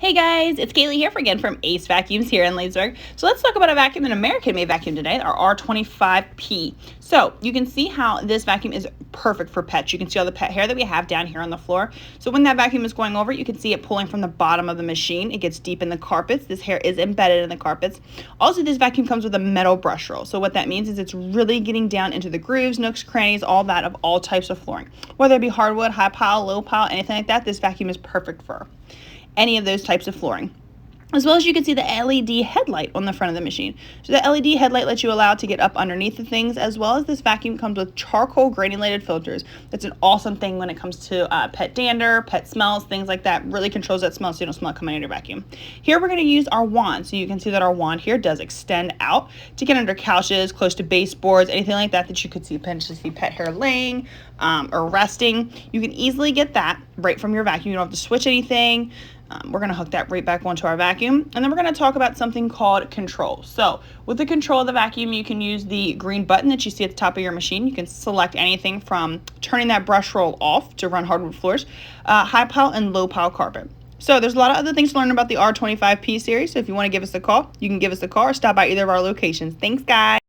Hey guys, it's Kaylee here again from Ace Vacuums here in Leesburg. So let's talk about a vacuum, an American-made vacuum today, our R25P. So you can see how this vacuum is perfect for pets. You can see all the pet hair that we have down here on the floor. So when that vacuum is going over, you can see it pulling from the bottom of the machine. It gets deep in the carpets. This hair is embedded in the carpets. Also, this vacuum comes with a metal brush roll. So what that means is it's really getting down into the grooves, nooks, crannies, all that of all types of flooring. Whether it be hardwood, high pile, low pile, anything like that, this vacuum is perfect for any of those types of flooring. As well as you can see the LED headlight on the front of the machine. So the LED headlight lets you allow to get up underneath the things, as well as this vacuum comes with charcoal granulated filters. That's an awesome thing when it comes to pet dander, pet smells, things like that. Really controls that smell so you don't smell it coming out of your vacuum. Here we're going to use our wand. So you can see that our wand here does extend out to get under couches, close to baseboards, anything like that that you could see potentially see pet hair laying or resting. You can easily get that right from your vacuum. You don't have to switch anything. We're going to hook that right back onto our vacuum. And then we're going to talk about something called control. So with the control of the vacuum, you can use the green button that you see at the top of your machine. You can select anything from turning that brush roll off to run hardwood floors, high pile and low pile carpet. So there's a lot of other things to learn about the R25P series. So if you want to give us a call, you can give us a call or stop by either of our locations. Thanks, guys.